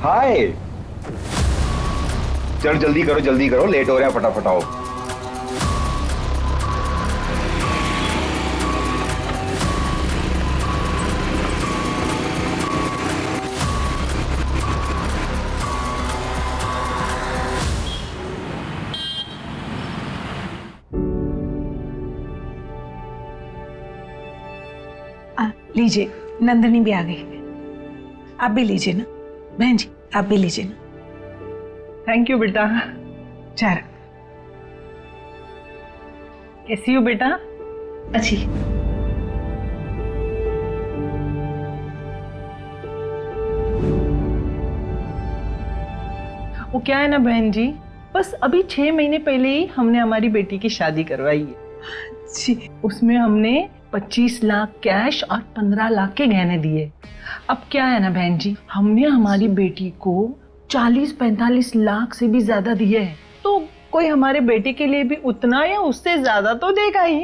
हाय। चलो जल्दी करो, लेट हो रहा है, फटाफट आओ। लीजिए, नंदिनी भी आ गई। आप भी लीजिए ना बहन जी, आप भी लीजिए ना। थैंक यू बेटा। चार। कैसी हो बेटा? अच्छी। वो क्या है ना बहन जी, बस अभी 6 महीने पहले ही हमने हमारी बेटी की शादी करवाई है जी। उसमें हमने 25 लाख कैश और 15 लाख के गहने दिए। अब क्या है ना बहन जी, हमने हमारी बेटी को 40-45 लाख से भी ज्यादा दिए हैं, तो कोई हमारे बेटे के लिए भी उतना या उससे ज्यादा तो देगा ही।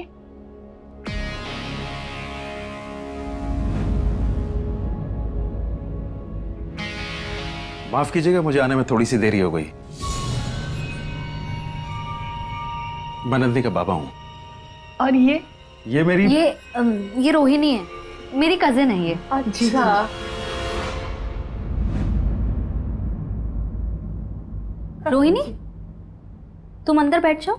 माफ कीजिएगा, मुझे आने में थोड़ी सी देरी हो गई। मैं नंदिनी का बाबा हूँ। और ये मेरी ये रोहिणी है, मेरी कजिन है ये। अच्छा। रोहिणी, तुम अंदर बैठ जाओ।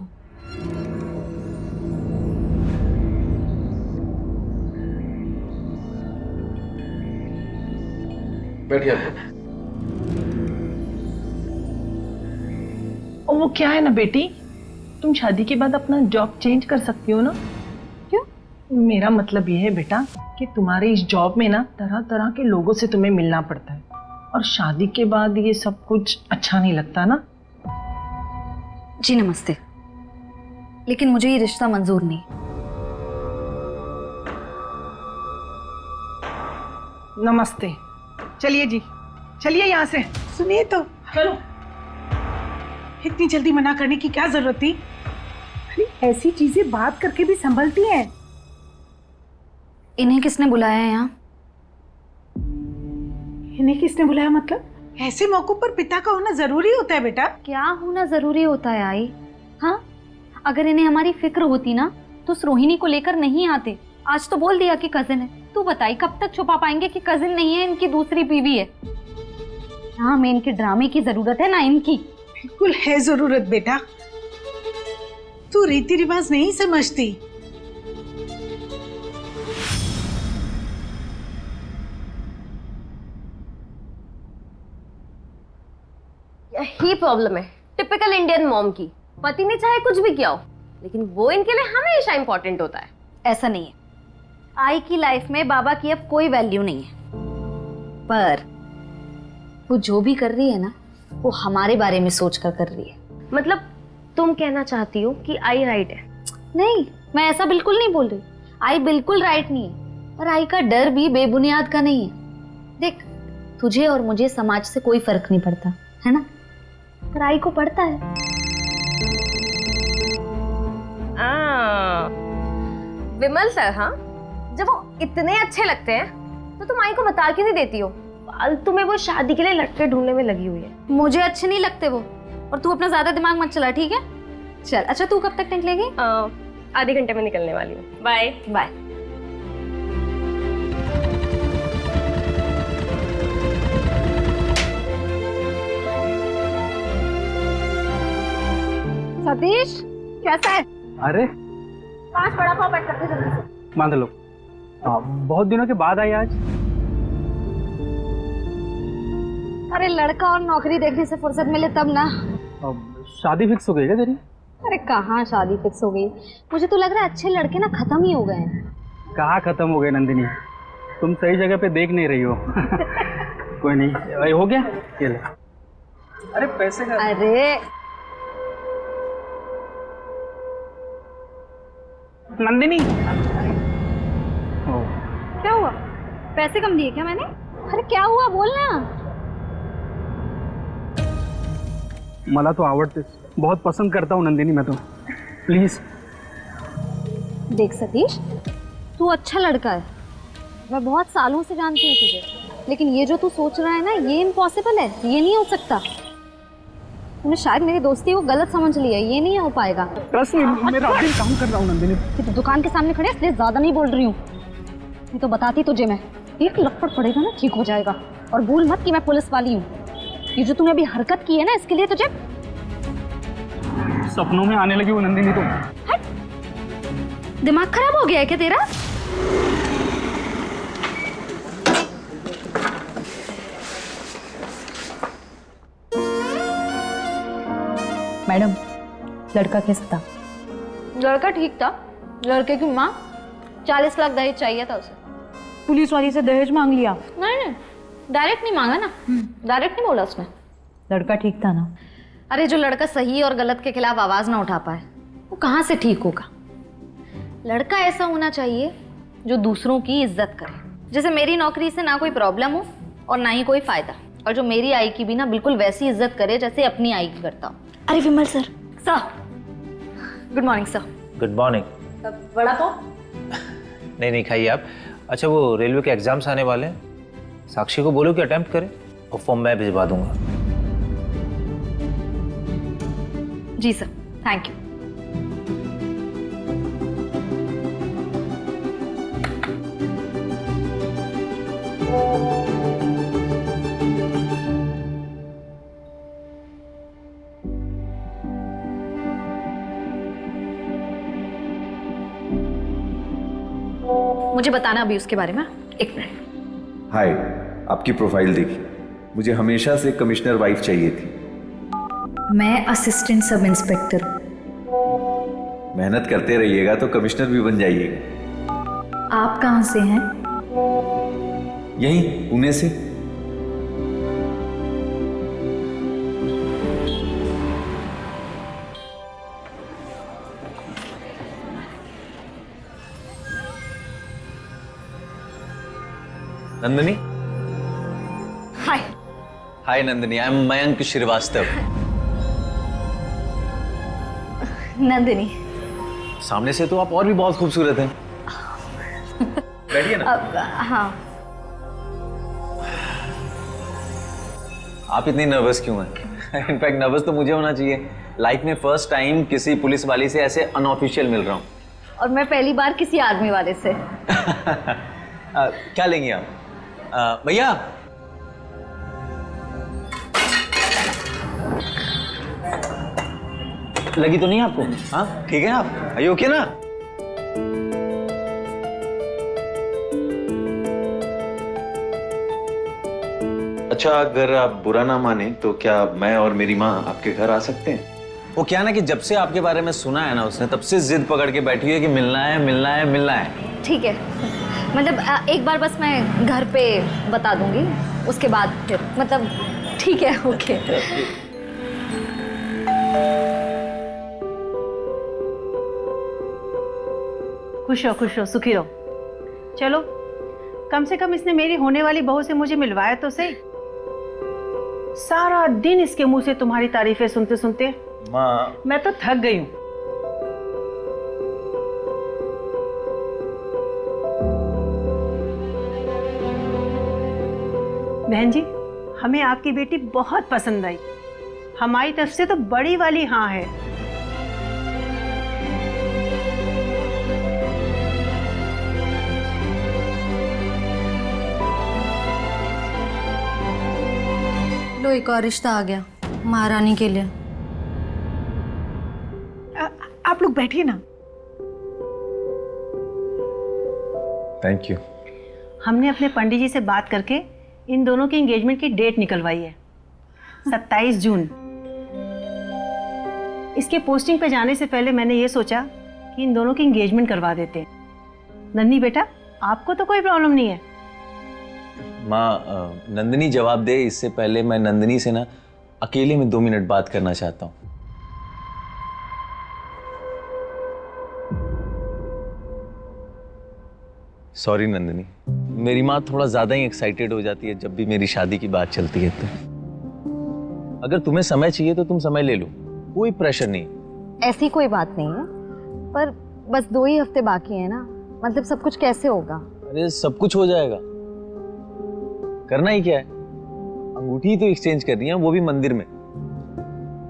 बैठिए। और वो क्या है ना बेटी, तुम शादी के बाद अपना जॉब चेंज कर सकती हो ना। क्यों? मेरा मतलब ये है बेटा कि तुम्हारे इस जॉब में ना तरह तरह के लोगों से तुम्हें मिलना पड़ता है, और शादी के बाद ये सब कुछ अच्छा नहीं लगता ना। जी नमस्ते, लेकिन मुझे ये रिश्ता मंजूर नहीं। नमस्ते। चलिए जी, चलिए यहाँ से। सुनिए तो, चलो। इतनी जल्दी मना करने की क्या जरूरत थी? अरे ऐसी चीजें बात करके भी संभलती हैं। इन्हें किसने बुलाया है यहाँ? इन्हें किसने बुलाया मतलब? ऐसे मौकों पर पिता का होना जरूरी होता है बेटा। क्या होना जरूरी होता है आई? हाँ, अगर इन्हें हमारी फिक्र होती ना तो उस रोहिणी को लेकर नहीं आते। आज तो बोल दिया कि कजिन है। तू बताई कब तक छुपा पाएंगे कि कजिन नहीं है, इनकी दूसरी बीवी है। हाँ, हमें इनके ड्रामे की जरूरत है ना इनकी। बिल्कुल है जरूरत बेटा, तू रीति रिवाज नहीं समझती। यही प्रॉब्लम है टिपिकल इंडियन मॉम की। पति ने चाहे कुछ भी किया हो, लेकिन वो इनके लिए हमेशा इंपॉर्टेंट होता है। ऐसा नहीं है, आई की लाइफ में बाबा की अब कोई वैल्यू नहीं है। पर वो जो भी कर रही है ना, वो हमारे बारे में सोचकर कर रही है। मतलब तुम कहना चाहती हो कि आई राइट है? नहीं, मैं ऐसा बिल्कुल नहीं बोल रही। आई बिल्कुल राइट नहीं है, और आई का डर भी बेबुनियाद का नहीं है। देख, तुझे और मुझे समाज से कोई फर्क नहीं पड़ता है ना, पर आई को पड़ता है। विमल सर, हाँ, जब वो इतने अच्छे लगते हैं तो तुम आई को बता क्यों नहीं देती हो? फालतू में वो शादी के लिए लड़के ढूंढने में लगी हुई है। मुझे अच्छे नहीं लगते वो, और तू अपना ज्यादा दिमाग मत चला, ठीक है? चल, अच्छा तू कब तक निकलेगी? आधे घंटे में निकलने वाली हूँ। Bye bye. सतीश, कैसा है? अरे 5 बड़ा पाव पैक करके जल्दी से। मान लो। बहुत दिनों के बाद आई आज। अरे लड़का और नौकरी देखने से फुर्सत मिले तब ना। शादी फिक्स हो गई क्या तेरी? अरे कहाँ शादी फिक्स हो गई, मुझे तो लग रहा है अच्छे लड़के ना खत्म ही हो गए हैं। कहाँ खत्म हो गए नंदिनी, तुम सही जगह पे देख नहीं रही हो। कोई नहीं, हो गया ये ले। अरे पैसे का। अरे नंदिनी, क्या हुआ? पैसे कम दिए क्या मैंने? अरे क्या हुआ, बोलना। मला तो आवडते, बहुत पसंद करता हूँ नंदिनी मैं तो। प्लीज। देख सतीश, तू अच्छा लड़का है, मैं बहुत सालों से जानती हूँ तुझे। लेकिन ये जो तू सोच रहा है ना, ये इम्पॉसिबल है, ये नहीं हो सकता। तूने शायद मेरी दोस्ती को गलत समझ लिया, ये नहीं हो पाएगा। ट्रस्ट मी, मैं रात दिन काम कर रहा हूँ नंदिनी। कि तू दुकान के सामने खड़े इसलिए ज्यादा नहीं बोल रही हूँ, नहीं तो बताती तुझे मैं। एक लपड़ पड़ेगा ना ठीक हो जाएगा। और भूल मत कि मैं पुलिस वाली हूँ। ये जो तूने अभी हरकत की है ना, इसके लिए तुझे सपनों में आने लगी वो नंदिनी तो। दिमाग खराब हो गया है क्या तेरा? मैडम, लड़का कैसा था? लड़का ठीक था। लड़के की माँ 40 लाख दहेज चाहिए था उसे। पुलिस वाली से दहेज मांग लिया? नहीं, डायरेक्ट नहीं मांगा ना, डायरेक्ट नहीं बोला उसने। लड़का ठीक था ना? अरे जो लड़का सही और गलत के खिलाफ आवाज ना उठा पाए, वो कहाँ से ठीक होगा? लड़का ऐसा होना चाहिए जो दूसरों की इज्जत करे। जैसे मेरी नौकरी से ना कोई प्रॉब्लम हो और ना ही कोई फायदा, और जो मेरी आई की भी ना बिल्कुल वैसी इज्जत करे जैसे अपनी आई की करता हूँ। अरे Vimal sir. Sir, good morning sir. Good morning. Vada pav? नहीं खाइए आप। अच्छा, वो रेलवे के एग्जाम्स आने वाले हैं, साक्षी को बोलो कि अटेम्प्ट करे और फॉर्म मैं भिजवा दूंगा। जी सर, थैंक यू। मुझे बताना अभी उसके बारे में। एक मिनट। हाय, आपकी प्रोफाइल देखी, मुझे हमेशा से कमिश्नर वाइफ चाहिए थी। मैं असिस्टेंट सब इंस्पेक्टर। मेहनत करते रहिएगा तो कमिश्नर भी बन जाइएगा। आप कहाँ से हैं? यहीं पुणे से। नंदिनी। हाय। हाय नंदिनी, आई एम मयंक श्रीवास्तव। नंदिनी। सामने से तो आप और भी बहुत खूबसूरत हैं। बैठिए ना। हाँ। आप इतनी नर्वस क्यों हैं? इनफैक्ट नर्वस तो मुझे होना चाहिए। लाइफ में फर्स्ट टाइम किसी पुलिस वाली से ऐसे अनऑफिशियल मिल रहा हूँ। और मैं पहली बार किसी आर्मी वाले से। क्या लेंगी आप? भैया। लगी तो नहीं आपको? हाँ ठीक है आप? आर यू ओके ना? अच्छा, अगर आप बुरा ना माने तो क्या मैं और मेरी माँ आपके घर आ सकते हैं? वो क्या ना कि जब से आपके बारे में सुना है ना उसने, तब से जिद पकड़ के बैठी है कि मिलना है मिलना है मिलना है। ठीक है, मतलब एक बार बस मैं घर पे बता दूंगी, उसके बाद फिर मतलब ठीक है। ओके। खुश हो सुखी रहो। चलो, कम से कम इसने मेरी होने वाली बहू से मुझे मिलवाया तो सही। सारा दिन इसके मुंह से तुम्हारी तारीफें सुनते सुनते माँ, मैं तो थक गई हूँ। बहन जी, हमें आपकी बेटी बहुत पसंद आई। हमारी तरफ से तो बड़ी वाली हाँ है। लो, एक और रिश्ता आ गया महारानी के लिए। आप लोग बैठिए ना। Thank you. हमने अपने पंडित जी से बात करके इन दोनों की एंगेजमेंट की डेट निकलवाई है, 27 जून। इसके पोस्टिंग पे जाने से पहले मैंने ये सोचा कि इन दोनों की एंगेजमेंट करवा देते हैं। नन्ही बेटा, आपको तो कोई प्रॉब्लम नहीं है? माँ, नंदिनी जवाब दे इससे पहले मैं नंदिनी से ना अकेले में 2 मिनट बात करना चाहता हूँ। सॉरी नंदिनी, मेरी माँ थोड़ा ज्यादा ही एक्साइटेड हो जाती है जब भी मेरी शादी की बात चलती है। तो अगर तुम्हें समय चाहिए तो तुम समय ले लो, कोई प्रेशर नहीं। ऐसी कोई बात नहीं है, पर बस 2 ही हफ्ते बाकी है ना, मतलब सब कुछ कैसे होगा? अरे सब कुछ हो जाएगा। करना ही क्या है, अंगूठी तो एक्सचेंज करनी है, वो भी मंदिर में।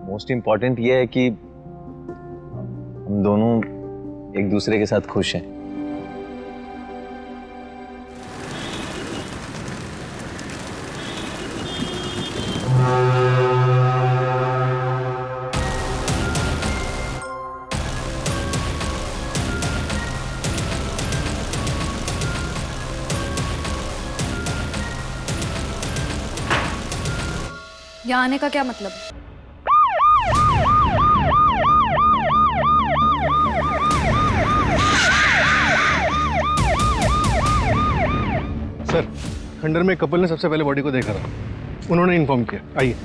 मोस्ट इंपॉर्टेंट ये है कि हम दोनों एक दूसरे के साथ खुश हैं। यहाँ आने का क्या मतलब है? सर, खंडर में कपल ने सबसे पहले बॉडी को देखा था, उन्होंने इन्फॉर्म किया। आइए।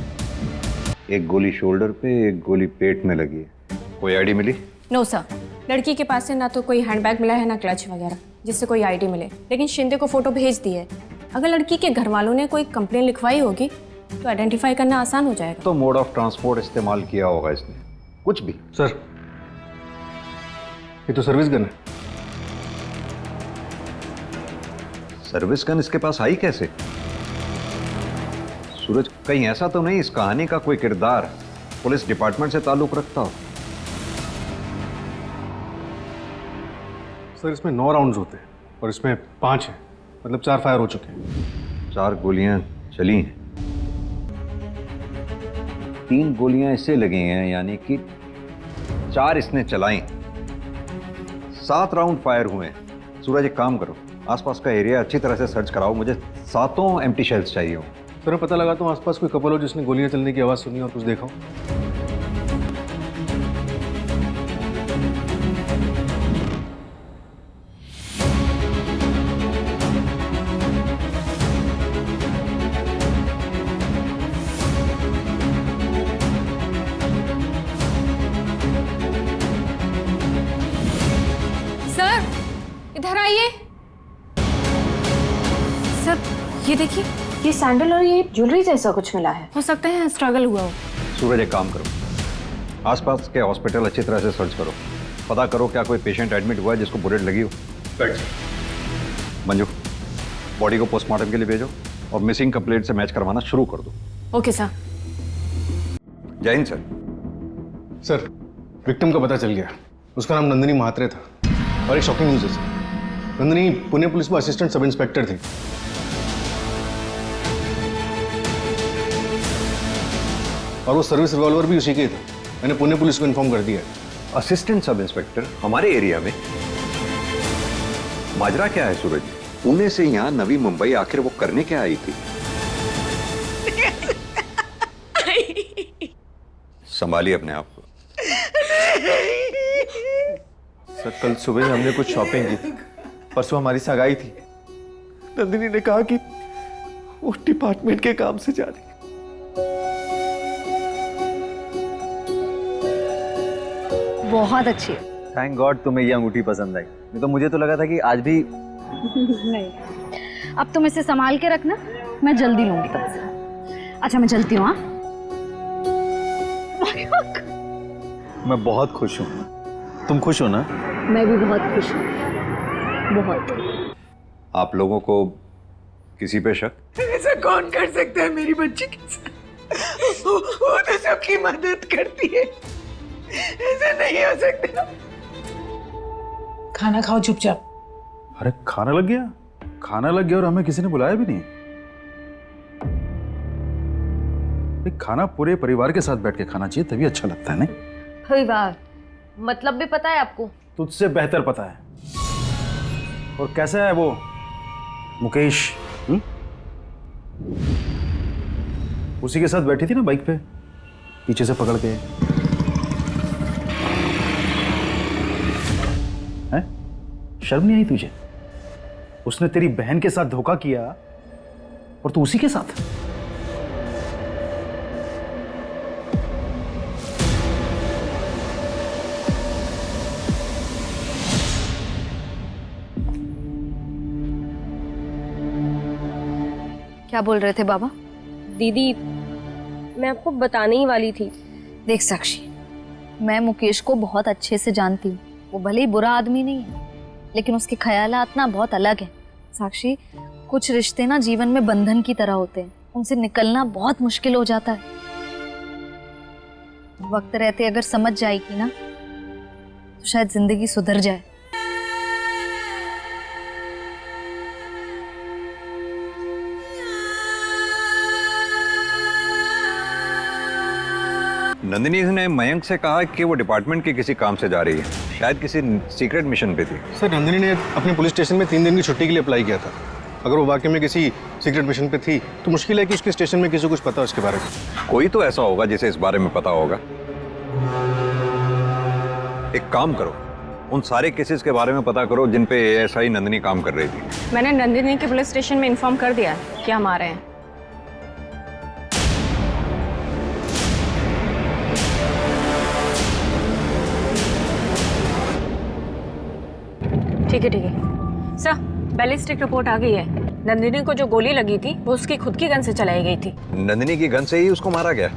एक गोली शोल्डर पे, एक गोली पेट में लगी है। कोई आईडी मिली? नो सर, लड़की के पास से ना तो कोई हैंडबैग मिला है ना क्लच वगैरह जिससे कोई आईडी मिले, लेकिन शिंदे को फोटो भेज दी है। अगर लड़की के घर वालों ने कोई कंप्लेन लिखवाई होगी तो आइडेंटिफाई करना आसान हो जाएगा। तो मोड ऑफ ट्रांसपोर्ट इस्तेमाल किया होगा इसने, कुछ भी। सर, ये तो सर्विस गन है। सर्विस गन इसके पास आई कैसे? सूरज, कहीं ऐसा तो नहीं इस कहानी का कोई किरदार पुलिस डिपार्टमेंट से ताल्लुक रखता हो? सर, इसमें 9 राउंड्स होते हैं और इसमें 5 हैं, मतलब 4 फायर हो चुके हैं। 4 गोलियां चली हैं, 3 गोलियां इससे लगी हैं, यानी कि 4 इसने चलाई। 7 राउंड फायर हुए हैं। सूरज, एक काम करो, आसपास का एरिया अच्छी तरह से सर्च कराओ, मुझे 7 एम्प्टी शेल्स चाहिए हो। सर, मैं पता लगाता हूँ आसपास कोई कपल हो जिसने गोलियां चलने की आवाज़ सुनी और कुछ देखा हो। सर इधर आइए। सर ये देखिए, ये सैंडल और ये ज्वेलरी जैसा कुछ मिला है, हो सकता है स्ट्रगल हुआ हो। सूरज, एक काम करो, आसपास के हॉस्पिटल अच्छी तरह से सर्च करो, पता करो क्या कोई पेशेंट एडमिट हुआ है जिसको बुलेट लगी हो। मंजू, बॉडी को पोस्टमार्टम के लिए भेजो और मिसिंग कंप्लेंट से मैच करवाना शुरू कर दो। Okay sir. जय हिंद सर। सर, विक्टिम का पता चल गया। उसका नाम नंदिनी महात्रे था और एक शॉकिंग न्यूज़ है सर, नंदिनी पुणे पुलिस में असिस्टेंट सब इंस्पेक्टर थी। और वो सर्विस रिवॉल्वर भी उसी के था। मैंने पुणे पुलिस को इन्फॉर्म कर दिया है। असिस्टेंट सब इंस्पेक्टर हमारे एरिया में? माजरा क्या है सूरज? पुणे से यहाँ नवी मुंबई आखिर वो करने क्या आई थी? संभालिए अपने आप को। सर, कल सुबह हमने कुछ शॉपिंग की थी, परसों हमारी सगाई थी। नंदिनी ने कहा कि वो डिपार्टमेंट के काम से जा रही। बहुत अच्छी है। थैंक गॉड तुम्हें ये अंगूठी पसंद आई, नहीं तो मुझे तो लगा था कि आज भी। नहीं, अब तुम इसे संभाल के रखना, मैं जल्दी लूंगी तुमसे। अच्छा मैं चलती हूँ। हाँ, मैं बहुत खुश हूँ। तुम खुश हो ना? मैं भी बहुत खुश हूँ, बहुत। आप लोगों को किसी पे शक? ऐसा कौन कर सकता है मेरी बच्ची के साथ? वो तो सबकी मदद करती है, ऐसा नहीं हो सकता। खाना खाओ चुपचाप। अरे खाना लग गया? खाना लग गया और हमें किसी ने बुलाया भी नहीं। भाई, खाना पूरे परिवार के साथ बैठ के खाना चाहिए, तभी अच्छा लगता है। नहीं परिवार मतलब भी पता है आपको? तुझसे बेहतर पता है। और कैसा है वो मुकेश? उसी के साथ बैठी थी ना बाइक पे, पीछे से पकड़ के। हैं? शर्म नहीं आई तुझे? उसने तेरी बहन के साथ धोखा किया और तू उसी के साथ। क्या बोल रहे थे बाबा? दीदी, मैं आपको बताने ही वाली थी। देख साक्षी, मैं मुकेश को बहुत अच्छे से जानती हूँ। वो भले ही बुरा आदमी नहीं है, लेकिन उसके ख्यालात ना बहुत अलग है। साक्षी, कुछ रिश्ते ना जीवन में बंधन की तरह होते हैं, उनसे निकलना बहुत मुश्किल हो जाता है। वक्त रहते अगर समझ जाएगी ना तो शायद जिंदगी सुधर जाए। नंदिनी ने मयंक से कहा कि वो डिपार्टमेंट के किसी काम से जा रही है, शायद किसी सीक्रेट मिशन पे थी। सर नंदिनी ने अपने पुलिस स्टेशन में 3 दिन की छुट्टी के लिए अप्लाई किया था। अगर वो वाकई में किसी सीक्रेट मिशन पे थी तो मुश्किल है कि उसके स्टेशन में किसी को कुछ पता हो उसके बारे में। कोई तो ऐसा होगा जिसे इस बारे में पता होगा। एक काम करो, उन सारे केसेस के बारे में पता करो जिन पे एएसआई नंदिनी काम कर रही थी। मैंने नंदिनी के पुलिस स्टेशन में इन्फॉर्म कर दिया कि हम आ रहे हैं। ठीक है सर, बैलिस्टिक रिपोर्ट आ गई है। नंदिनी को जो गोली लगी थी वो उसकी खुद की गन से चलाई गई थी। नंदिनी की गन से ही उसको मारा गया।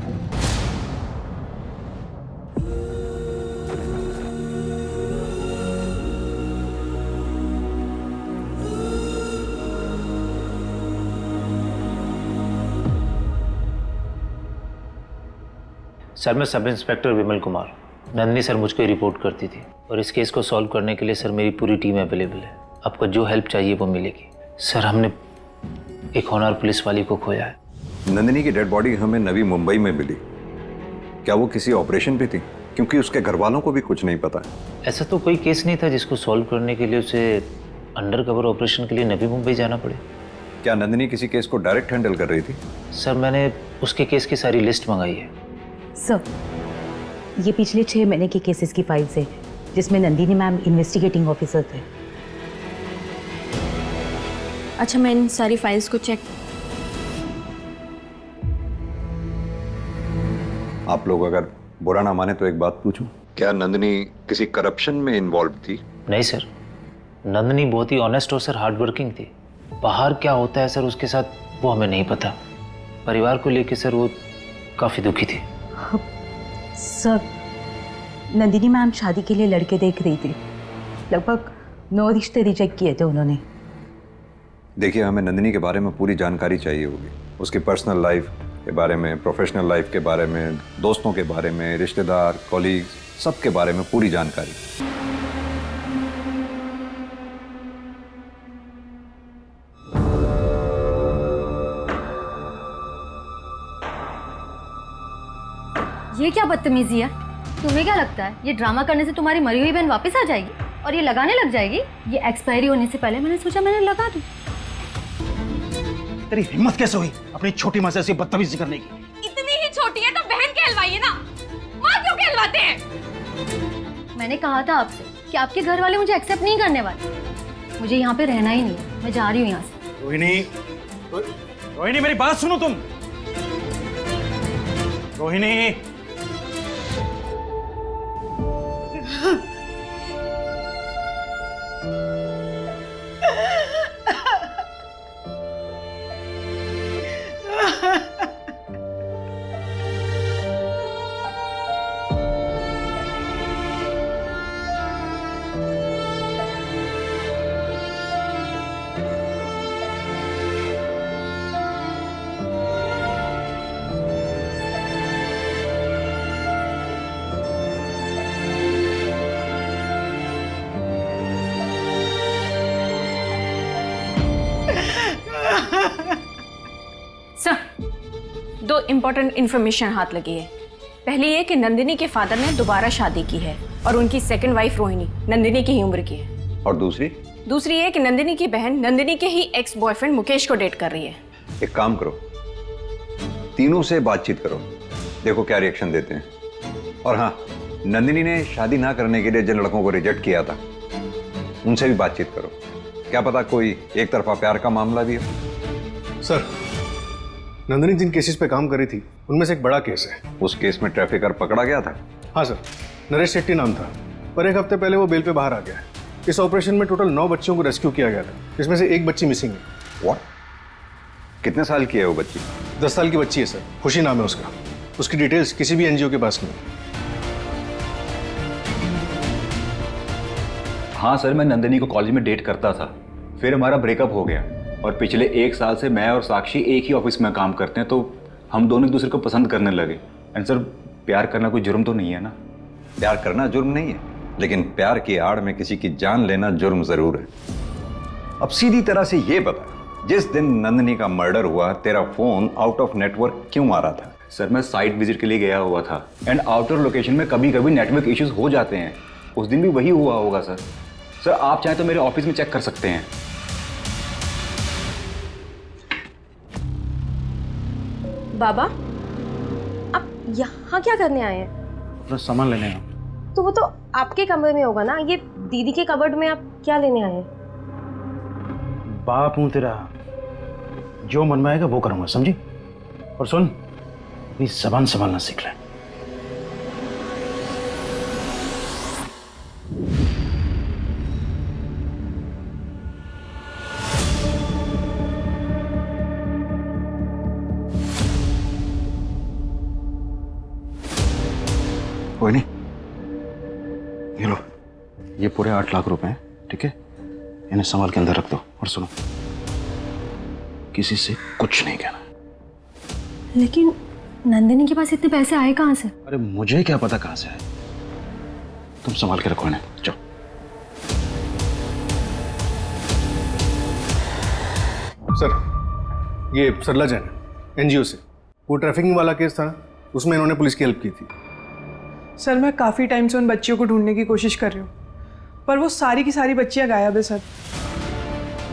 सर मैं sub inspector Vimal Kumar. Nandini sir मुझको रिपोर्ट करती थी और इस केस को सॉल्व करने के लिए सर मेरी पूरी टीम अवेलेबल है। आपको जो हेल्प चाहिए वो मिलेगी। सर हमने एक होनहार पुलिस वाली को खोया है। नंदिनी की डेड बॉडी हमें नवी मुंबई में मिली। क्या वो किसी ऑपरेशन पे थी? क्योंकि उसके घर वालों को भी कुछ नहीं पता। ऐसा तो कोई केस नहीं था जिसको सॉल्व करने के लिए उसे अंडर कवर ऑपरेशन के लिए नवी मुंबई जाना पड़े। क्या नंदिनी किसी केस को डायरेक्ट हैंडल कर रही थी? सर मैंने उसके केस की सारी लिस्ट मंगाई है। सर ये पिछले 6 महीने के केसेस की फाइल्स है जिसमें नंदिनी मैम इन्वेस्टिगेटिंग ऑफिसर थे। अच्छा मैं इन सारी फाइल्स को चेक। आप लोग अगर बुरा ना माने तो एक बात पूछूं, क्या नंदिनी किसी करप्शन में इन्वॉल्व थी? नहीं सर, नंदिनी बहुत ही ऑनेस्ट और सर हार्ड वर्किंग थी। बाहर क्या होता है सर उसके साथ वो हमें नहीं पता। परिवार को लेकर सर वो काफ़ी दुखी थी। सर नंदिनी मैम शादी के लिए लड़के देख रही थी। लगभग 9 रिश्ते रिजेक्ट किए थे उन्होंने। देखिए हमें नंदिनी के बारे में पूरी जानकारी चाहिए होगी। उसकी पर्सनल लाइफ के बारे में, प्रोफेशनल लाइफ के बारे में, दोस्तों के बारे में, रिश्तेदार, कॉलीग्स, सब के बारे में पूरी जानकारी। ये क्या बदतमीजी है? तुम्हें क्या लगता है ये ड्रामा करने से तुम्हारी मरी हुई बहन वापस आ जाएगी और ये लगाने लग जाएगी? ये एक्सपायरी होने से पहले मैंने सोचा मैंने लगा दूं। तेरी हिम्मत कैसे हुई अपनी छोटी माँ से ऐसी बदतमीजी करने की? इतनी ही छोटी है तो बहन कहलवाइए ना, माँ क्यों कहलवाते हैं? मैंने कहा था आपसे कि आपके घर वाले मुझे एक्सेप्ट नहीं करने वाले। मुझे यहाँ पे रहना ही नहीं है, मैं जा रही हूँ यहाँ से। रोहिणी, रोहिणी मेरी बात सुनो तुम। रोहिणी सर 2 इम्पोर्टेंट इन्फॉर्मेशन हाथ लगी है। पहली ये कि नंदिनी के फादर ने दोबारा शादी की है और उनकी सेकंड वाइफ रोहिणी नंदिनी की ही उम्र की है। और दूसरी ये कि नंदिनी की बहन नंदिनी के ही एक्स बॉयफ्रेंड मुकेश को डेट कर रही है। एक काम करो, तीनों से बातचीत करो, देखो क्या रिएक्शन देते हैं। और हाँ, नंदिनी ने शादी ना करने के लिए जिन लड़कों को रिजेक्ट किया था उनसे भी बातचीत करो। क्या पता कोई एक तरफा प्यार का मामला भी हो। सर नंदिनी जिन केसेस पे काम कर रही थी उनमें से एक बड़ा केस है। उस केस में ट्रैफिकर पकड़ा गया था? हाँ सर, नरेश शेट्टी नाम था, पर 1 हफ्ते पहले वो बेल पे बाहर आ गया। इस ऑपरेशन में टोटल 9 बच्चियों को रेस्क्यू किया गया था, जिसमें से एक बच्ची मिसिंग है। व्हाट? कितने साल की है वो बच्ची? 10 साल की बच्ची है सर, खुशी नाम है उसका। उसकी डिटेल्स किसी भी एनजीओ के पास नहीं। हाँ सर, मैं नंदिनी को कॉलेज में डेट करता था, फिर हमारा ब्रेकअप हो गया। और पिछले 1 साल से मैं और साक्षी एक ही ऑफिस में काम करते हैं, तो हम दोनों एक दूसरे को पसंद करने लगे। एंड सर, प्यार करना कोई जुर्म तो नहीं है ना? प्यार करना जुर्म नहीं है, लेकिन प्यार की आड़ में किसी की जान लेना जुर्म जरूर है। अब सीधी तरह से ये बता, जिस दिन नंदिनी का मर्डर हुआ तेरा फोन आउट ऑफ नेटवर्क क्यों आ रहा था? सर, मैं साइट विजिट के लिए गया हुआ था एंड आउटर लोकेशन में कभी कभी नेटवर्क इश्यूज हो जाते हैं। उस दिन भी वही हुआ होगा सर। सर, आप चाहें तो मेरे ऑफिस में चेक कर सकते हैं। बाबा, आप यहाँ क्या करने आए हैं? अपना सामान लेने आया। तो वो तो आपके कमरे में होगा ना, ये दीदी के कबर्ड में आप क्या लेने आए हैं? बाप हूं तेरा, जो मन में आएगा वो करूंगा, समझी? और सुन, अपनी जबान संभालना सीख ले। कोई नहीं, ये लो, ये पूरे 8 लाख रुपए हैं, ठीक है? इन्हें संभाल के अंदर रख दो। और सुनो, किसी से कुछ नहीं कहना। लेकिन नंदिनी के पास इतने पैसे आए कहाँ से? अरे मुझे क्या पता कहां से आए, तुम संभाल के रखो इन्हें। जाओ। सर, ये सरला जैन एनजीओ से, वो ट्रैफिकिंग वाला केस था, उसमें इन्होंने पुलिस की हेल्प की थी। सर, मैं काफ़ी टाइम से उन बच्चियों को ढूंढने की कोशिश कर रही हूँ, पर वो सारी की सारी बच्चियाँ गायब है सर।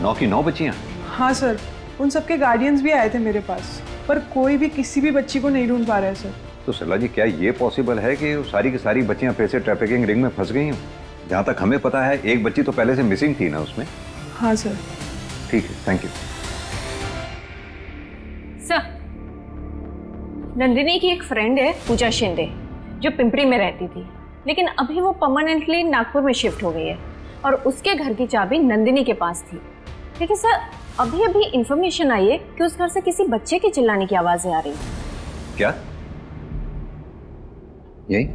9 की 9 बच्चियां? हाँ सर, उन सबके गार्डियंस भी आए थे मेरे पास, पर कोई भी किसी भी बच्ची को नहीं ढूंढ पा रहा है सर। तो सरला जी, क्या ये पॉसिबल है कि सारी की सारी बच्चियां फिर से ट्रैफिकिंग रिंग में फंस गई हों? जहाँ तक हमें पता है, एक बच्ची तो पहले से मिसिंग थी ना उसमें। हाँ सर। ठीक है, थैंक यू सर, नंदिनी की एक फ्रेंड है पूजा शिंदे, जो पिंपरी में रहती थी, लेकिन अभी वो परमानेंटली नागपुर में शिफ्ट हो गई है और उसके घर की चाबी नंदिनी के पास थी। लेकिन सर, अभी अभी इंफॉर्मेशन आई है कि उस घर से किसी बच्चे की चिल्लाने की आवाजें आ रही हैं। क्या? यही?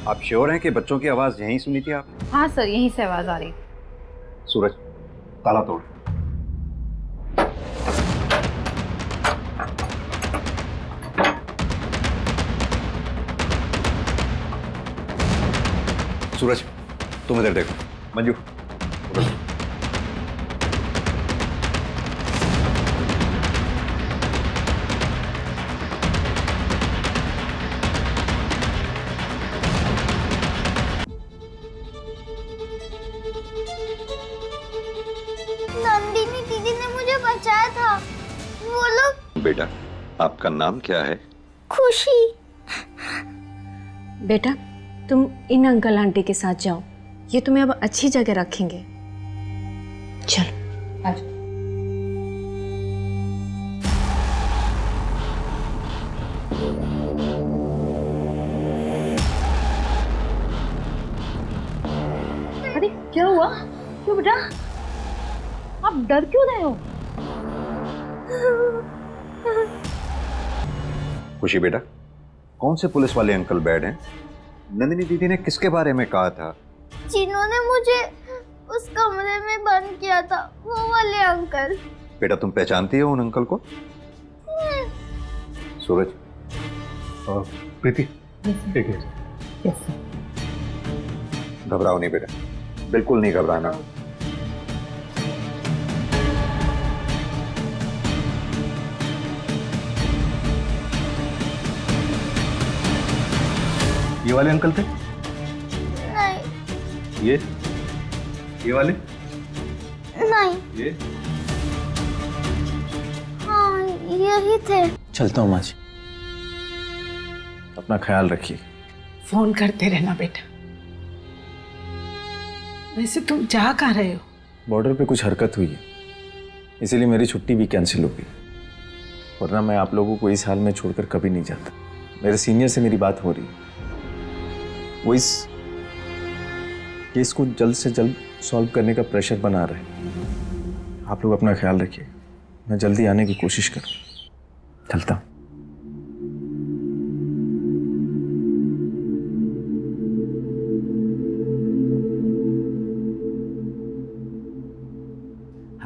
आप श्योर हैं कि बच्चों की आवाज यहीं सुनी थी आपने? हाँ सर, यहीं से आवाज आ रही। सूरज, ताला तोड़। सूरज, तुम इधर देखो। मंजू, उधर। नंदिनी दीदी ने मुझे बचाया था। वो लोग। बेटा, आपका नाम क्या है? खुशी। बेटा, तुम इन अंकल आंटी के साथ जाओ, ये तुम्हें अब अच्छी जगह रखेंगे। चलो। अरे क्या हुआ? क्यों बेटा, आप डर क्यों रहे हो? खुशी बेटा, कौन से पुलिस वाले अंकल बैड हैं? नंदिनी दीदी ने किसके बारे में कहा था? जिन्होंने मुझे उस कमरे में बंद किया था, वो वाले अंकल। बेटा, तुम पहचानती हो उन अंकल को? सूरज। प्रीति, ठीक है। घबराओ नहीं बेटा, बिल्कुल नहीं घबराना। ये वाले अंकल थे? नहीं। ये वाले? नहीं। ये? हाँ, यही थे। चलता हूँ माँ जी, अपना ख्याल रखिए। फोन करते रहना बेटा। वैसे तुम जा कहाँ रहे हो? बॉर्डर पे कुछ हरकत हुई है, इसीलिए मेरी छुट्टी भी कैंसिल हो गई, वरना मैं आप लोगों को इस हाल में छोड़कर कभी नहीं जाता। मेरे सीनियर से मेरी बात हो रही है, वो इस केस को जल्द से जल्द सॉल्व करने का प्रेशर बना रहे हैं। आप लोग अपना ख्याल रखिए, मैं जल्दी आने की कोशिश करूँ। चलता हूँ।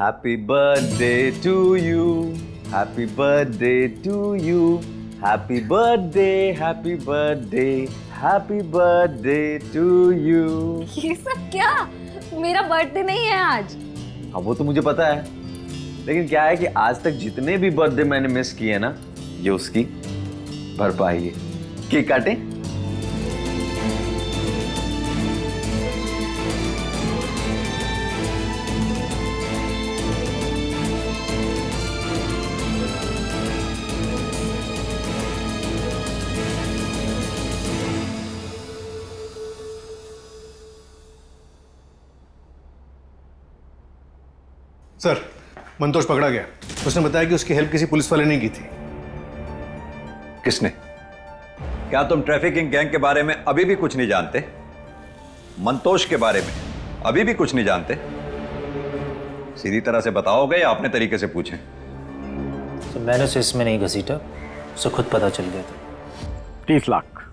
Happy birthday to you, happy birthday to you, happy birthday, happy birthday, happy birthday to you. ये सब क्या? मेरा बर्थडे नहीं है आज। हाँ वो तो मुझे पता है, लेकिन क्या है कि आज तक जितने भी बर्थडे मैंने मिस किए ना, ये उसकी भरपाई है। केक काटें? सर, मंतोष पकड़ा गया। उसने बताया कि उसकी हेल्प किसी पुलिस वाले ने की थी। किसने? क्या तुम ट्रैफिकिंग गैंग के बारे में अभी भी कुछ नहीं जानते? मंतोष के बारे में अभी भी कुछ नहीं जानते? सीधी तरह से बताओगे या अपने तरीके से पूछें? तो मैंने उसे इसमें नहीं घसीटा, उसे खुद पता चल गया था। 30 लाख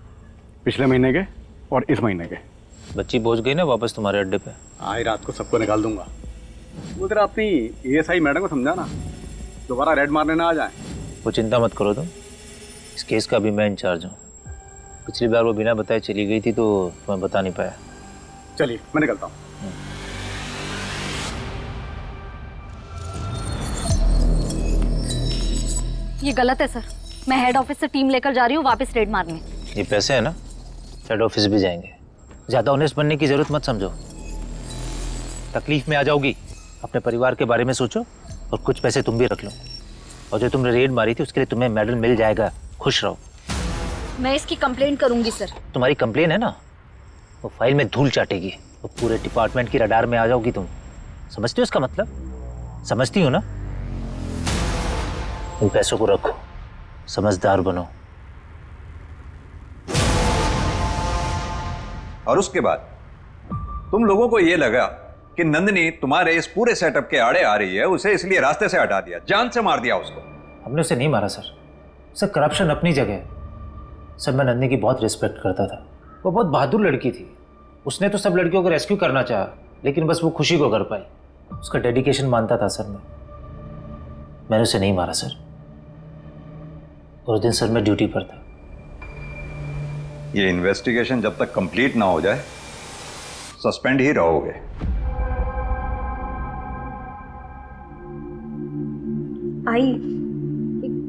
पिछले महीने के और इस महीने के। बच्ची पहुंच गई ना वापस तुम्हारे अड्डे पे? आज रात को सबको निकाल दूंगा। वो जरा अपनी एएसआई मैडम को समझाना, दोबारा रेड मारने ना आ जाए। वो चिंता मत करो तुम, इस केस का भी मैं इंचार्ज हूँ। पिछली बार वो बिना बताए चली गई थी तो तुम्हें बता नहीं पाया। चलिए मैं निकलता हूँ। ये गलत है सर, मैं हेड ऑफिस से टीम लेकर जा रही हूँ वापस रेड मारने। ये पैसे है ना, हेड ऑफिस भी जाएंगे। ज़्यादा ऑनेस्ट बनने की जरूरत मत समझो, तकलीफ में आ जाओगी। अपने परिवार के बारे में सोचो और कुछ पैसे तुम भी रख लो। और जो तुमने रेड मारी थी उसके लिए तुम्हें मेडल मिल जाएगा, खुश रहो। मैं इसकी कंप्लेंट करूंगी सर। तुम्हारी कंप्लेन है ना, वो फाइल में धूल चाटेगी, वो पूरे डिपार्टमेंट की रडार में आ जाओगी तुम। समझती हो इसका मतलब? समझती हो ना? उन पैसों को रखो, समझदार बनो। और उसके बाद तुम लोगों को यह लगा कि नंदिनी तुम्हारे इस पूरे सेटअप के आड़े आ रही है, उसे इसलिए रास्ते से हटा दिया, जान से मार दिया उसको। हमने उसे नहीं मारा सर, करप्शन अपनी जगह है। सर मैं नंदिनी की बहुत रिस्पेक्ट करता था, वो बहुत बहादुर लड़की थी। उसने तो सब लड़कियों को रेस्क्यू करना चाहा, लेकिन बस वो खुशी को कर पाई। उसका डेडिकेशन मानता था सर मैंने उसे नहीं मारा सर। और उस दिन सर मैं ड्यूटी पर था। ये इन्वेस्टिगेशन जब तक कंप्लीट ना हो जाए सस्पेंड ही रहोगे। आई,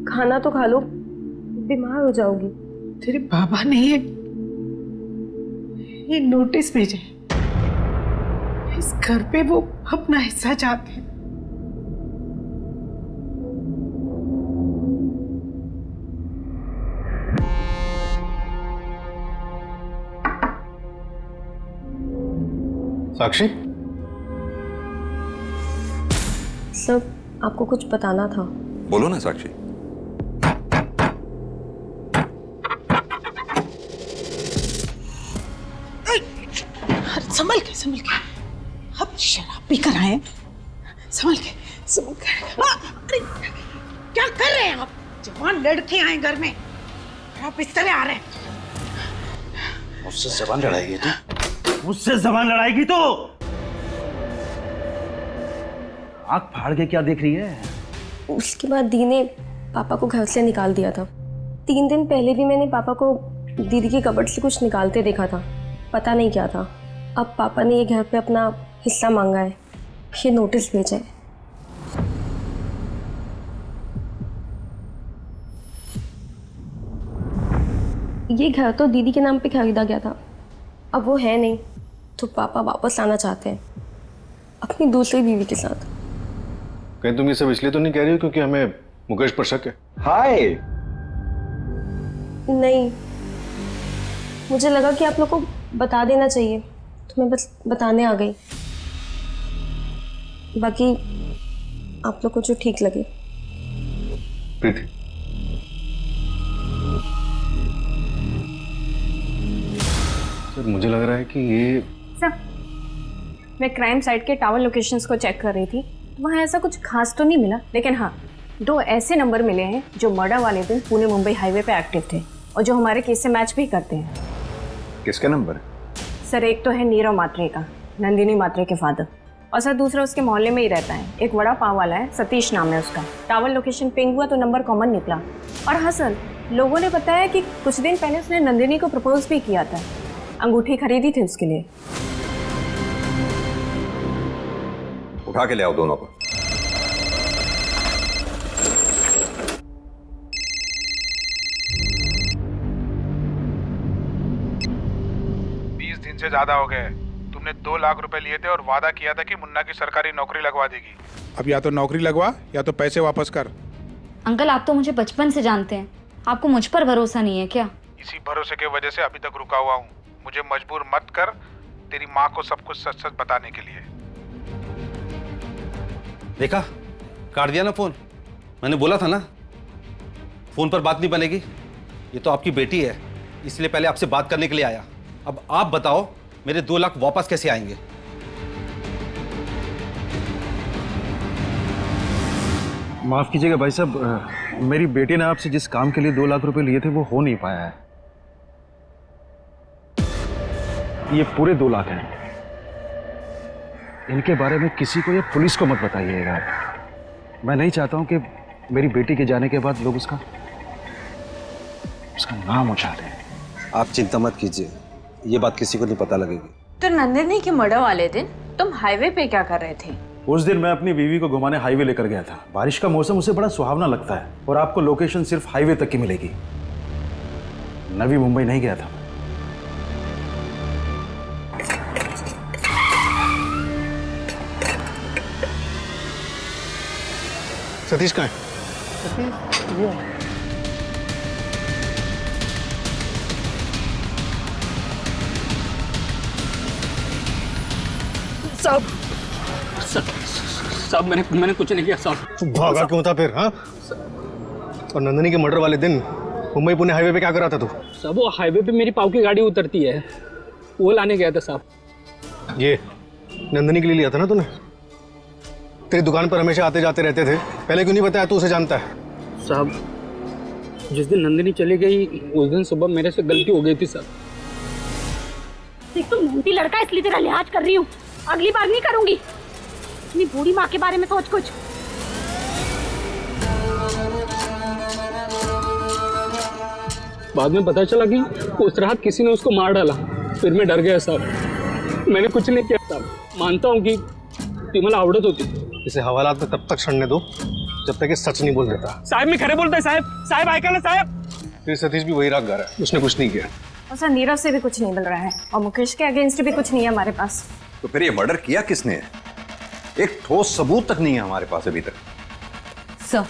खाना तो खा लो, बीमार हो जाओगी। तेरे बाबा ने ये नोटिस भेजे, इस घर पे वो अपना हिस्सा चाहते हैं। साक्षी, सब आपको कुछ बताना था। बोलो ना साक्षी। संभल के अब शराब पी कर आए। संभल के अरे क्या कर रहे हैं आप? जवान लड़के आए घर में, आप इस तरह आ रहे हैं। मुझसे जबान लड़ाएगी तू? मुझसे जबान लड़ाएगी तो आँख फाड़ के क्या देख रही है? उसके बाद दी ने पापा को घर से निकाल दिया था। 3 दिन पहले भी मैंने पापा को दीदी के कबर्ड से कुछ निकालते देखा था, पता नहीं क्या था। अब पापा ने ये घर पे अपना हिस्सा मांगा है, ये नोटिस भेजा है। ये घर तो दीदी के नाम पे खरीदा गया था, अब वो है नहीं, तो पापा वापस आना चाहते हैं अपनी दूसरी बीवी के साथ। कहीं तुम ये सब इसलिए तो नहीं कह रही हो क्योंकि हमें मुकेश पर शक है? हाय। नहीं, मुझे लगा कि आप लोग को बता देना चाहिए, तो मैं बस बताने आ गई। बाकी आप लोग को जो ठीक लगे। प्रीति, सर मुझे लग रहा है कि ये सर मैं क्राइम साइट के टावर लोकेशंस को चेक कर रही थी, वहाँ ऐसा कुछ खास तो नहीं मिला, लेकिन हाँ 2 ऐसे नंबर मिले हैं जो मर्डर वाले दिन पुणे मुंबई हाईवे पे एक्टिव थे और जो हमारे केस से मैच भी करते हैं। किसके नंबर? सर एक तो है नीरव मात्रे का, नंदिनी मात्रे के फादर, और सर दूसरा उसके मोहल्ले में ही रहता है, एक वड़ा पाव वाला है, सतीश नाम है उसका। टावर लोकेशन पिंग हुआ तो नंबर कॉमन निकला। और हाँ सर, लोगों ने बताया कि कुछ दिन पहले उसने नंदिनी को प्रपोज भी किया था, अंगूठी खरीदी थी उसके लिए। उठा के ले आओ दोनों को। से ज्यादा हो गए। तुमने 2 लाख रुपए लिए थे और वादा किया था कि मुन्ना की सरकारी नौकरी लगवा देगी। अब या तो नौकरी लगवा या तो पैसे वापस कर। अंकल आप तो मुझे बचपन से जानते हैं, आपको मुझ पर भरोसा नहीं है क्या? इसी भरोसे के वजह से अभी तक रुका हुआ हूँ। मुझे मजबूर मत कर तेरी माँ को सब कुछ सच सच बताने के लिए। देखा, काट दिया ना फोन। मैंने बोला था ना फोन पर बात नहीं बनेगी। ये तो आपकी बेटी है, इसलिए पहले आपसे बात करने के लिए आया। अब आप बताओ मेरे 2 लाख वापस कैसे आएंगे? माफ कीजिएगा भाई साहब, मेरी बेटी ने आपसे जिस काम के लिए 2 लाख रुपए लिए थे वो हो नहीं पाया है। ये पूरे 2 लाख हैं। इनके बारे में किसी को या पुलिस को मत बताइएगा। मैं नहीं चाहता हूं कि मेरी बेटी के जाने के बाद लोग उसका नाम उछालें। आप चिंता मत कीजिए, ये बात किसी को नहीं पता लगेगी। तो नंदिनी के मर्डर वाले दिन तुम हाईवे पे क्या कर रहे थे? उस दिन मैं अपनी बीवी को घुमाने हाईवे लेकर गया था। बारिश का मौसम उसे बड़ा सुहावना लगता है और आपको लोकेशन सिर्फ हाईवे तक की मिलेगी। नवी मुंबई नहीं गया था। सतीश कहाँ है? साहब मैंने कुछ नहीं किया साहब। भागा क्यों था फिर? हाँ, और नंदिनी के मर्डर वाले दिन मुंबई पुणे हाईवे पे क्या कर रहा था तू? साहब वो हाईवे पे मेरी पाव की गाड़ी उतरती है, वो लाने गया था साहब। ये नंदिनी के लिए लिया था ना तूने? तेरी दुकान पर हमेशा आते जाते रहते थे, पहले क्यों नहीं बताया? तू उसे जानता है। साहब जिस दिन नंदिनी चली गई उस दिन सुबह मेरे से गलती हो गई थी साहब। तुम मोटी लड़का इसलिए तेरा लिहाज कर रही हूँ, अगली बार नहीं करूंगी। अपनी बूढ़ी माँ के बारे में सोच कुछ। बाद में पता चला कि उस रात किसी ने उसको मार डाला, फिर मैं डर गया साहब। मैंने कुछ नहीं किया साहब। मानता हूँ कि विमल आवड़त होती। इसे हवालात में तब तक सड़ने दो जब तक ये सच नहीं बोल देता। साहब मैं खरे बोलता है साहब आएगा ना साहब। फिर सतीश भी वही राग गा रहा है, उसने कुछ नहीं किया। और सर नीरव से भी कुछ नहीं मिल रहा है और मुकेश के अगेंस्ट भी कुछ नहीं है हमारे पास। तो फिर ये मर्डर किया किसने है? एक ठोस सबूत तक नहीं है हमारे पास अभी तक। सर,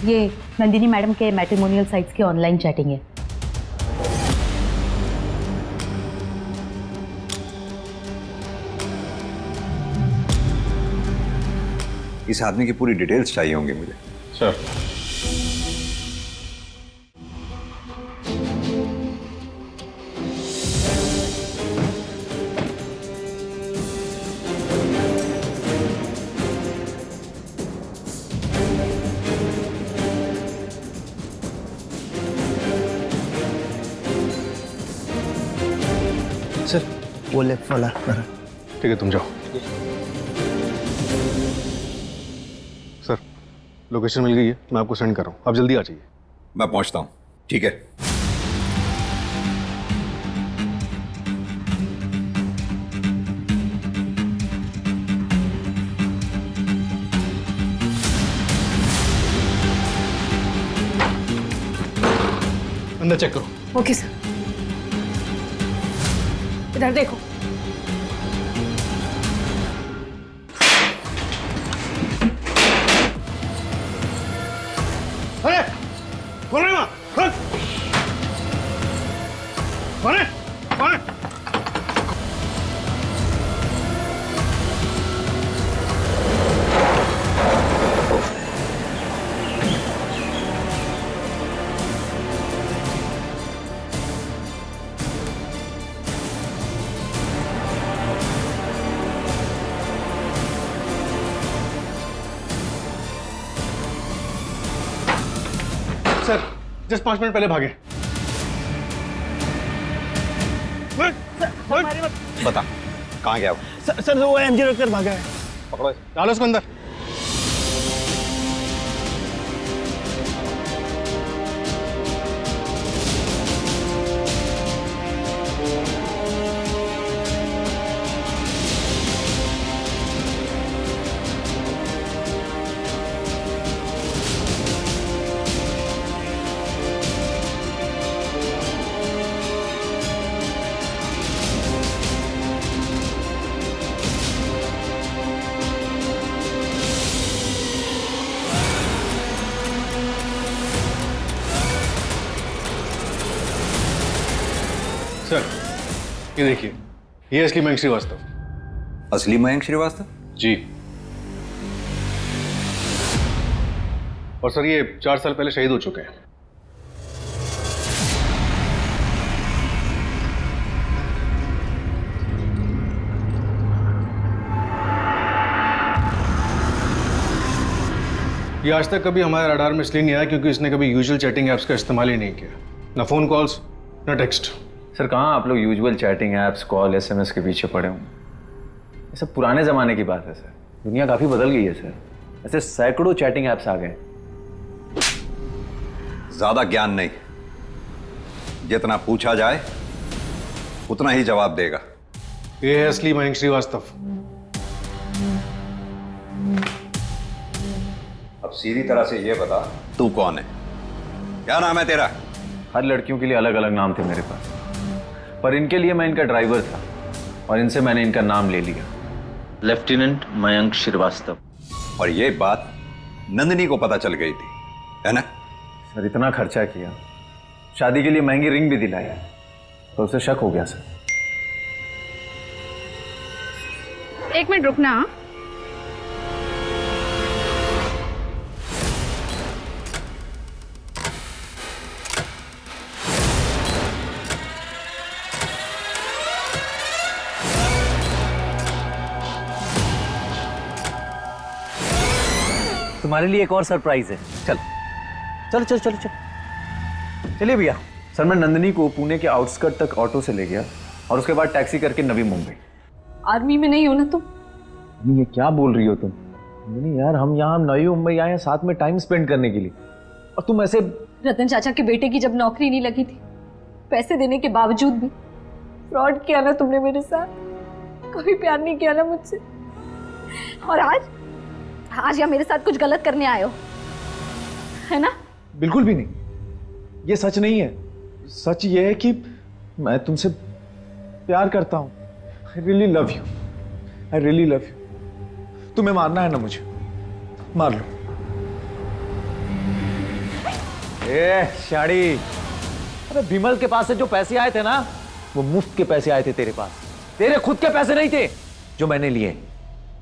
ये नंदिनी मैडम के मैट्रिमोनियल साइट्स की ऑनलाइन चैटिंग है। इस आदमी की पूरी डिटेल्स चाहिए होंगी मुझे। सर वो लेफ्ट वाला। ठीक है, तुम जाओ। सर लोकेशन मिल गई है, मैं आपको सेंड कर रहा हूँ, आप जल्दी आ जाइए। मैं पहुंचता हूँ। ठीक है। अंदर चेक करो। Okay sir. इधर देखो। अरे कौन है वहाँ? कौन है? कौन है? सर जस्ट 5 मिनट पहले भागे। बता, कहाँ गया वो? सर वो एमजी रखकर भागा है। पकड़ो। डालो उसको अंदर। सर ये देखिए, ये असली मयंक श्रीवास्तव। असली मयंक श्रीवास्तव? जी। और सर ये 4 साल पहले शहीद हो चुके हैं। ये आज तक कभी हमारे रडार में इसलिए नहीं आया क्योंकि इसने कभी यूजुअल चैटिंग ऐप्स का इस्तेमाल ही नहीं किया, ना फोन कॉल्स ना टेक्स्ट। सर कहाँ आप लोग usual chatting apps, call, SMS के पीछे पड़े हों। ये सब पुराने ज़माने की बात है सर, दुनिया काफ़ी बदल गई है सर। ऐसे सैकड़ों चैटिंग ऐप्स आ गए। ज्यादा ज्ञान नहीं, जितना पूछा जाए उतना ही जवाब देगा। ये है असली मयंक श्रीवास्तव। अब सीधी तरह से ये बता, तू कौन है? क्या नाम है तेरा? हर लड़कियों के लिए अलग अलग नाम थे मेरे पास, पर इनके लिए मैं इनका ड्राइवर था और इनसे मैंने इनका नाम ले लिया, लेफ्टिनेंट मयंक श्रीवास्तव। और ये बात नंदिनी को पता चल गई थी, है ना? सर इतना खर्चा किया, शादी के लिए महंगी रिंग भी दिलाई, तो उसे शक हो गया सर। एक मिनट रुकना। तुम्हारे लिए एक और सरप्राइज है। चल चलो चलो चलो चलो चलिए भैया। सर मैं नंदिनी को पुणे के आउटस्कर्ट तक ऑटो से ले गया और उसके बाद टैक्सी करके नवी मुंबई। आर्मी में नहीं हो ना तुम? ये क्या बोल रही हो तुम? नहीं यार, हम यहाँ नवी मुंबई आए हैं साथ में टाइम स्पेंड करने के लिए, और तुम ऐसे। रतन चाचा के बेटे की जब नौकरी नहीं लगी थी, पैसे देने के बावजूद भी फ्रॉड किया ना तुमने मेरे साथ। कभी प्यार नहीं किया ना मुझसे, और आज या मेरे साथ कुछ गलत करने आए हो, है ना? बिल्कुल भी नहीं, ये सच नहीं है। सच ये है कि मैं तुमसे प्यार करता हूं। I really love you, I really love you. तुम्हें मारना है ना मुझे, मार लो। ए शाड़ी, अरे विमल के पास से जो पैसे आए थे ना, वो मुफ्त के पैसे आए थे तेरे पास, तेरे खुद के पैसे नहीं थे जो मैंने लिए,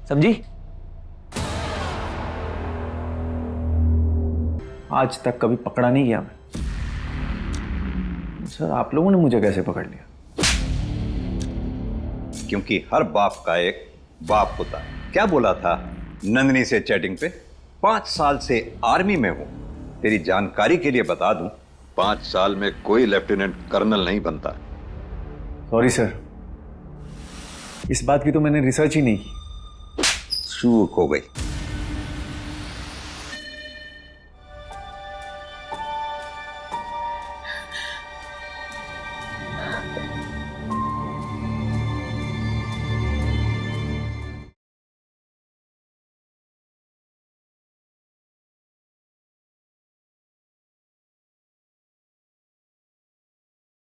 समझी? आज तक कभी पकड़ा नहीं गया मैं। सर आप लोगों ने मुझे कैसे पकड़ लिया? क्योंकि हर बाप का एक बाप होता है। क्या बोला था नंदिनी से चैटिंग पे? 5 साल से आर्मी में हूं। तेरी जानकारी के लिए बता दूं, 5 साल में कोई लेफ्टिनेंट कर्नल नहीं बनता। सॉरी सर, इस बात की तो मैंने रिसर्च ही नहीं की। चूक हो गई।